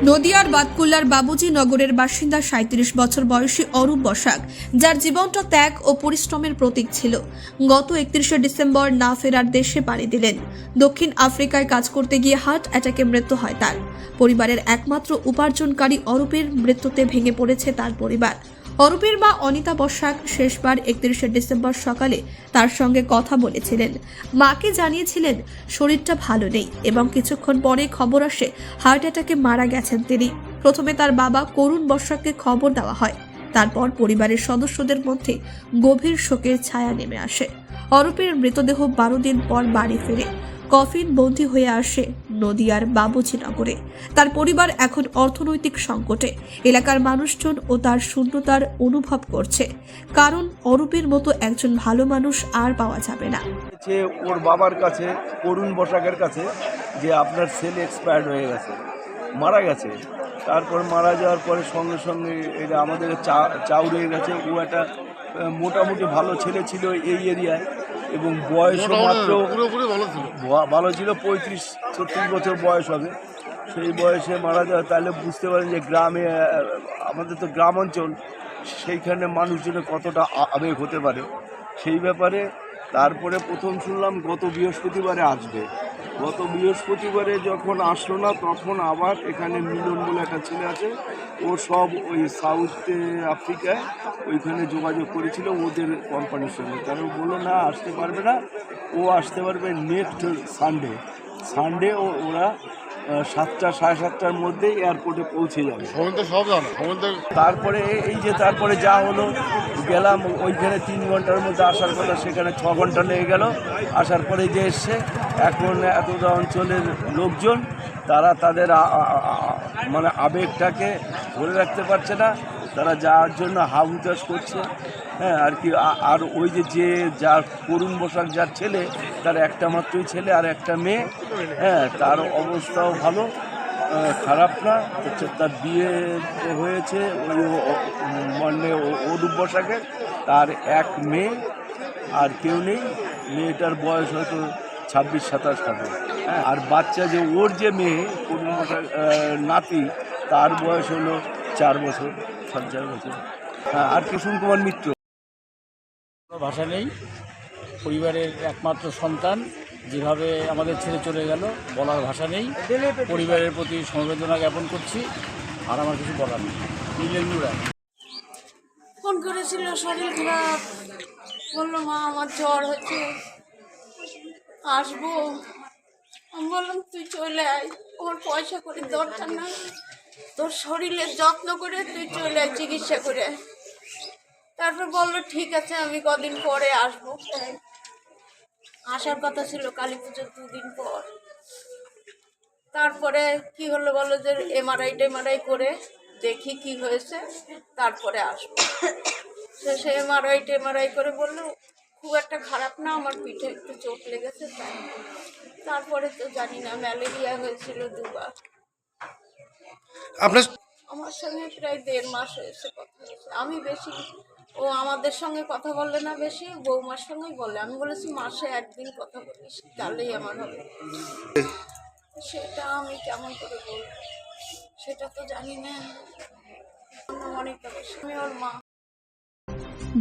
নদিয়ার বাতকুল্লার বাবুজি নগরের বাসিন্দা ৩৭ বছর বয়সী অরূপ বসাক, যার জীবনটা ত্যাগ ও পরিশ্রমের প্রতীক ছিল, গত ৩১শে ডিসেম্বর না ফেরার দেশে পাড়ি দিলেন। দক্ষিণ আফ্রিকায় কাজ করতে গিয়ে হার্ট অ্যাটাকে মৃত্যু হয় তার। পরিবারের একমাত্র উপার্জনকারী অরূপের মৃত্যুতে ভেঙে পড়েছে তার পরিবার। অরূপের মা অনিতা বসাক শেষবার ৩১শে ডিসেম্বর সকালে তার সঙ্গে কথা বলেছিলেন। মাকে জানিয়েছিলেন শরীরটা ভালো নেই এবং কিছুক্ষণ পরে খবর আসে হার্ট অ্যাটাকে মারা গেছেন তিনি। প্রথমে তার বাবা করুণ বসাককে খবর দেওয়া হয়, তারপর পরিবারের সদস্যদের মধ্যে গভীর শোকের ছায়া নেমে আসে। অরূপের মৃতদেহ ১২ দিন পর বাড়ি ফেরে কফিন বন্দী হয়ে আসে নদিয়ার বাবুজি নগরে। তার পরিবার এখন অর্থনৈতিক সংকটে। এলাকার মানুষজন ও তার শূন্যতার অনুভব করছে, কারণ অরূপের মতো একজন ভালো মানুষ আর পাওয়া যাবে না। ওর বাবার কাছে, করুণ বসাকের কাছে, যে আপনার ছেলে এক্সপায়ার্ড হয়ে গেছে, মারা গেছে। তারপর মারা যাওয়ার পরে সঙ্গে সঙ্গে এটা আমাদের চাউরে গেছে। ও একটা মোটামুটি ভালো ছেলে ছিল এই এরিয়ায় এবং বয়সও মাত্র ভালো ছিল, ৩৫-৩৬ বছর বয়স হবে। সেই বয়সে মারা যাওয়া, তাহলে বুঝতে পারেন যে গ্রামে, আমাদের তো গ্রাম অঞ্চল, সেইখানে মানুষজনের কতটা আবেগ হতে পারে সেই ব্যাপারে। তারপরে প্রথম শুনলাম গত বৃহস্পতিবারে আসবে। গত বৃহস্পতিবারে যখন আসলো না, তখন আবার এখানে মিলন বলে একটা ছেলে আছে, ও সব ওই সাউথ আফ্রিকায় ওইখানে যোগাযোগ করেছিল ওদের কোম্পানির সঙ্গে। তারা বললো না, আসতে পারবে না, ও আসতে পারবে নেক্সট সানডে ওরা 7টা সাড়ে 7টার মধ্যে এয়ারপোর্টে পৌঁছে যাবে। তারপরে যা হলো, গেলাম ওইখানে 3 ঘন্টার মধ্যে আসার কথা, সেখানে 6 ঘন্টা লেগে গেল। আসার পরে যে এসছে, এখন এতটা অঞ্চলের লোকজন তারা তাদের মানে আবেগটাকে ধরে রাখতে পারছে না, তারা যার জন্য হাহুতাশ করছে। হ্যাঁ, আর কি। আর ওই যে যার করুণ বসাক, যার ছেলে, তার একটা মাত্রই ছেলে আর একটা মেয়ে। হ্যাঁ, তার অবস্থাও ভালো, খারাপ না। তার বিয়ে হয়েছে ওই মানে অরূপ বসাকের, তার এক মেয়ে, আর কেউ নেই। মেয়েটার বয়স হয়তো 26-27 হবে। হ্যাঁ, আর বাচ্চা যে ওর যে মেয়ে করুণ বসাক নাতি, তার বয়স হলো 4 বছর, 4 বছর। হ্যাঁ, আর কিষণ কুমার মিত্র। ভাষা নেই। পরিবারের একমাত্র সন্তান যেভাবে আমাদের ছেড়ে চলে গেল, বলার ভাষা নেই। পরিবারের প্রতি সমবেদনা জ্ঞাপন করছি, আর আমার কিছু বলার নেই। নীলেন্দুরা ফোন করেছিল, শরীর খারাপ, বললো মা আমার জ্বর হচ্ছে, আসবো। আমি বললাম তুই চলে আয়, ওর পয়সা করে দরকার না, তোর শরীরের যত্ন করে তুই চলে আয়, চিকিৎসা করে। তারপর বললো ঠিক আছে, আমি কদিন পরে আসবো। আসার কথা ছিল কালী পুজোর 2 দিন পর। তারপরে কি হলো বলো, যে এমআরআই করে দেখি কি হয়েছে, তারপরে আসবো। সে এমআরআই করে বললো খুব একটা খারাপ না, আমার পিঠে একটু চোট লেগেছে তাই। তারপরে তো জানি না, ম্যালেরিয়া হয়েছিল 2বার। আমার সঙ্গে প্রায় 1.5 মাস হয়েছে কথা হয়েছে। আমি বেশি, ও আমাদের সঙ্গে কথা বললে না বেশি, বৌমার সঙ্গেই বলে। আমি বলেছি মাসে 1 দিন কথা বলিস, তাহলেই আমার হবে। সেটা আমি কেমন করে বলবো, সেটা তো জানি না। অনেক আমি ওর মা।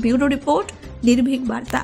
ব্যুরো রিপোর্ট, নির্ভীক বার্তা।